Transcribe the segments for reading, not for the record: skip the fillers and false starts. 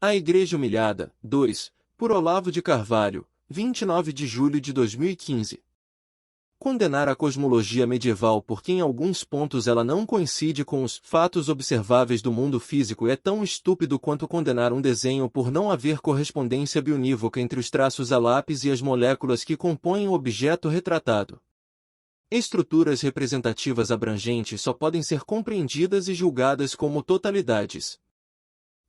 A Igreja Humilhada, 2, por Olavo de Carvalho, 29 de julho de 2015. Condenar a cosmologia medieval porque em alguns pontos ela não coincide com os fatos observáveis do mundo físico é tão estúpido quanto condenar um desenho por não haver correspondência bionívoca entre os traços a lápis e as moléculas que compõem o objeto retratado. Estruturas representativas abrangentes só podem ser compreendidas e julgadas como totalidades.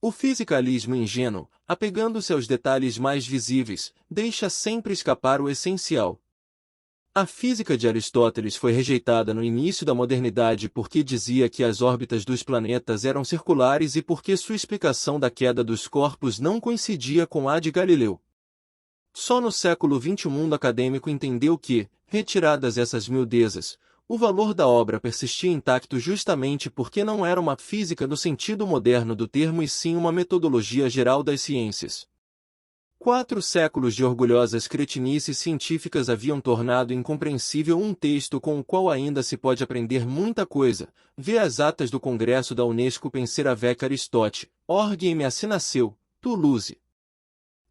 O fisicalismo ingênuo, apegando-se aos detalhes mais visíveis, deixa sempre escapar o essencial. A física de Aristóteles foi rejeitada no início da modernidade porque dizia que as órbitas dos planetas eram circulares e porque sua explicação da queda dos corpos não coincidia com a de Galileu. Só no século XX o mundo acadêmico entendeu que, retiradas essas miudezas, o valor da obra persistia intacto justamente porque não era uma física no sentido moderno do termo e sim uma metodologia geral das ciências. 4 séculos de orgulhosas cretinices científicas haviam tornado incompreensível um texto com o qual ainda se pode aprender muita coisa. Vê as atas do Congresso da Unesco Pensar avec Aristote, Org M. Assim nasceu, Toulouse.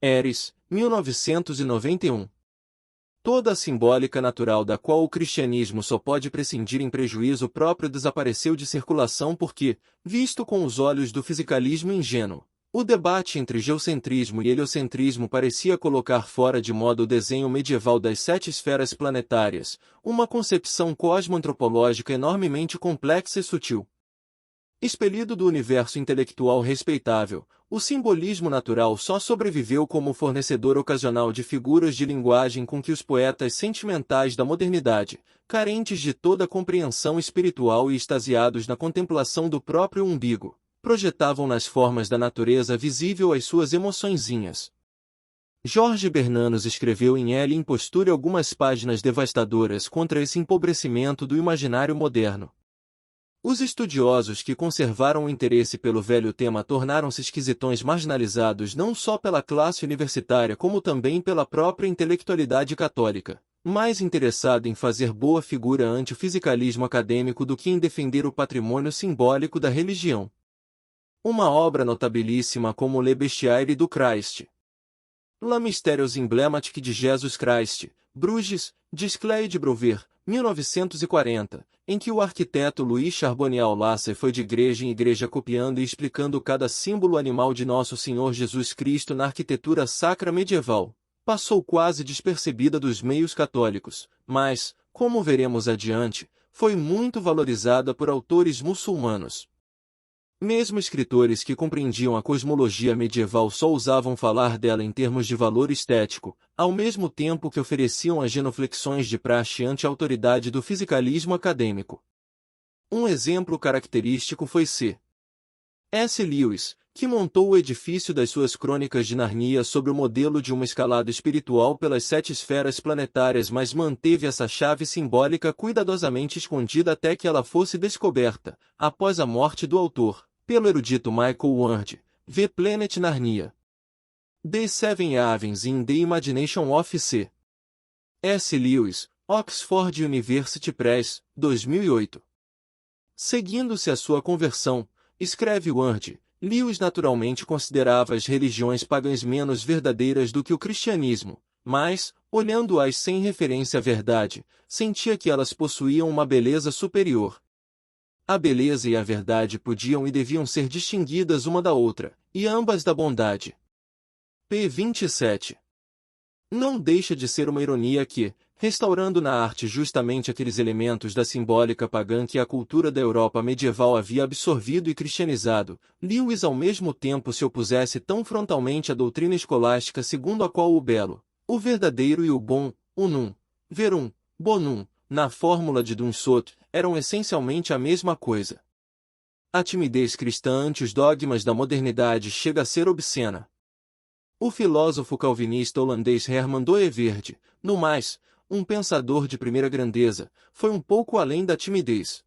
Eres, 1991. Toda a simbólica natural da qual o cristianismo só pode prescindir em prejuízo próprio desapareceu de circulação porque, visto com os olhos do fisicalismo ingênuo, o debate entre geocentrismo e heliocentrismo parecia colocar fora de modo o desenho medieval das 7 esferas planetárias, uma concepção cosmoantropológica enormemente complexa e sutil. Expelido do universo intelectual respeitável, o simbolismo natural só sobreviveu como fornecedor ocasional de figuras de linguagem com que os poetas sentimentais da modernidade, carentes de toda compreensão espiritual e extasiados na contemplação do próprio umbigo, projetavam nas formas da natureza visível as suas emoçõezinhas. Jorge Bernanos escreveu em Ela Impostura algumas páginas devastadoras contra esse empobrecimento do imaginário moderno. Os estudiosos que conservaram o interesse pelo velho tema tornaram-se esquisitões marginalizados não só pela classe universitária como também pela própria intelectualidade católica, mais interessada em fazer boa figura ante o fisicalismo acadêmico do que em defender o patrimônio simbólico da religião. Uma obra notabilíssima como Le Bestiaire du Christ. La Mystérios emblématique de Jesus Christ, Bruges, Disclay de Brouwer, 1940, em que o arquiteto Louis Charbonnier Lasser foi de igreja em igreja copiando e explicando cada símbolo animal de Nosso Senhor Jesus Cristo na arquitetura sacra medieval, passou quase despercebida dos meios católicos, mas, como veremos adiante, foi muito valorizada por autores muçulmanos. Mesmo escritores que compreendiam a cosmologia medieval só ousavam falar dela em termos de valor estético, ao mesmo tempo que ofereciam as genuflexões de praxe ante a autoridade do fisicalismo acadêmico. Um exemplo característico foi C.S. Lewis, que montou o edifício das suas Crônicas de Narnia sobre o modelo de uma escalada espiritual pelas 7 esferas planetárias, mas manteve essa chave simbólica cuidadosamente escondida até que ela fosse descoberta, após a morte do autor, pelo erudito Michael Ward, V. Planet Narnia. The Seven Heavens in the Imagination of C.S. Lewis, Oxford University Press, 2008. Seguindo-se a sua conversão, escreve Ward, Lewis naturalmente considerava as religiões pagãs menos verdadeiras do que o cristianismo, mas, olhando-as sem referência à verdade, sentia que elas possuíam uma beleza superior. A beleza e a verdade podiam e deviam ser distinguidas uma da outra, e ambas da bondade. P. 27. Não deixa de ser uma ironia que, restaurando na arte justamente aqueles elementos da simbólica pagã que a cultura da Europa medieval havia absorvido e cristianizado, Lewis ao mesmo tempo se opusesse tão frontalmente à doutrina escolástica segundo a qual o belo, o verdadeiro e o bom, unum, verum, bonum, na fórmula de Dunsot, eram essencialmente a mesma coisa. A timidez cristã ante os dogmas da modernidade chega a ser obscena. O filósofo calvinista holandês Herman Doeverde, no mais, um pensador de primeira grandeza, foi um pouco além da timidez.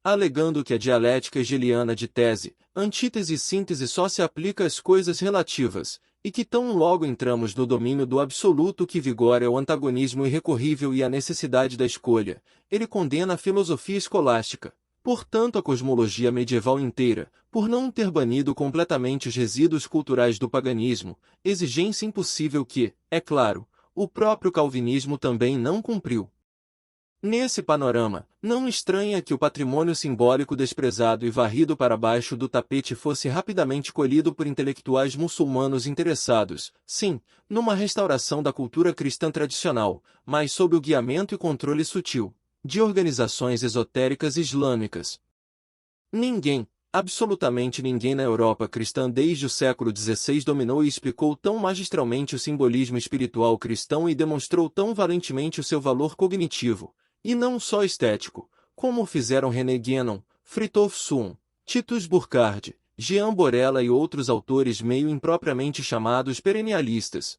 Alegando que a dialética hegeliana de tese, antítese e síntese só se aplica às coisas relativas, e que tão logo entramos no domínio do absoluto que vigora o antagonismo irrecorrível e a necessidade da escolha, ele condena a filosofia escolástica, Portanto, a cosmologia medieval inteira, por não ter banido completamente os resíduos culturais do paganismo, exigência impossível que, é claro, o próprio calvinismo também não cumpriu. Nesse panorama, não estranha que o patrimônio simbólico desprezado e varrido para baixo do tapete fosse rapidamente colhido por intelectuais muçulmanos interessados, sim, numa restauração da cultura cristã tradicional, mas sob o guiamento e controle sutil de organizações esotéricas islâmicas. Ninguém, absolutamente ninguém na Europa cristã desde o século XVI dominou e explicou tão magistralmente o simbolismo espiritual cristão e demonstrou tão valentemente o seu valor cognitivo, e não só estético, como fizeram René Guénon, Fritjof Schuon, Titus Burckhardt, Jean Borella e outros autores meio impropriamente chamados perennialistas.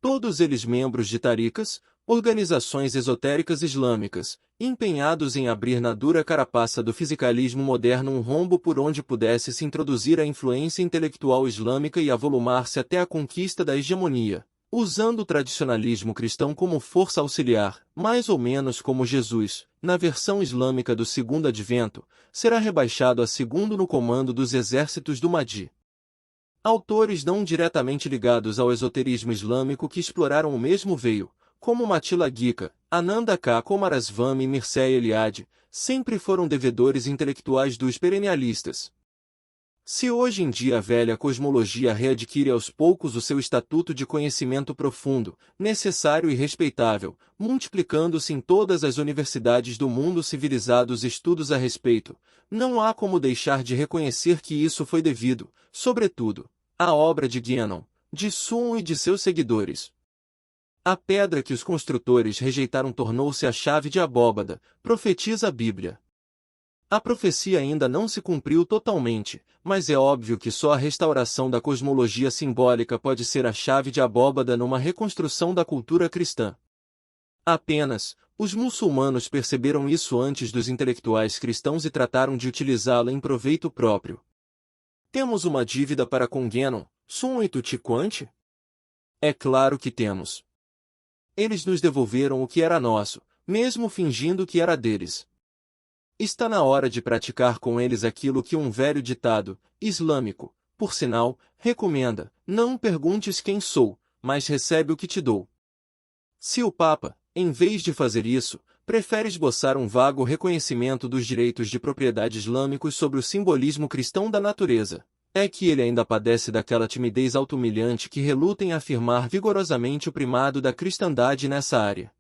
Todos eles membros de taricas, organizações esotéricas islâmicas, empenhados em abrir na dura carapaça do fisicalismo moderno um rombo por onde pudesse se introduzir a influência intelectual islâmica e avolumar-se até a conquista da hegemonia, usando o tradicionalismo cristão como força auxiliar, mais ou menos como Jesus, na versão islâmica do Segundo Advento, será rebaixado a segundo no comando dos exércitos do Mahdi. Autores não diretamente ligados ao esoterismo islâmico que exploraram o mesmo veio, como Matila Gika, Ananda K. Coomaraswamy e Mircea Eliade, sempre foram devedores intelectuais dos perennialistas. Se hoje em dia a velha cosmologia readquire aos poucos o seu estatuto de conhecimento profundo, necessário e respeitável, multiplicando-se em todas as universidades do mundo civilizado os estudos a respeito, não há como deixar de reconhecer que isso foi devido, sobretudo, à obra de Guénon, de Schuon e de seus seguidores. A pedra que os construtores rejeitaram tornou-se a chave de abóbada, profetiza a Bíblia. A profecia ainda não se cumpriu totalmente, mas é óbvio que só a restauração da cosmologia simbólica pode ser a chave de abóbada numa reconstrução da cultura cristã. Apenas, os muçulmanos perceberam isso antes dos intelectuais cristãos e trataram de utilizá-la em proveito próprio. Temos uma dívida para com Guénon, Schuon e Tuti Quanti? É claro que temos. Eles nos devolveram o que era nosso, mesmo fingindo que era deles. Está na hora de praticar com eles aquilo que um velho ditado, islâmico, por sinal, recomenda: não perguntes quem sou, mas recebe o que te dou. Se o Papa, em vez de fazer isso, prefere esboçar um vago reconhecimento dos direitos de propriedade islâmicos sobre o simbolismo cristão da natureza, é que ele ainda padece daquela timidez auto-humilhante que reluta em afirmar vigorosamente o primado da cristandade nessa área.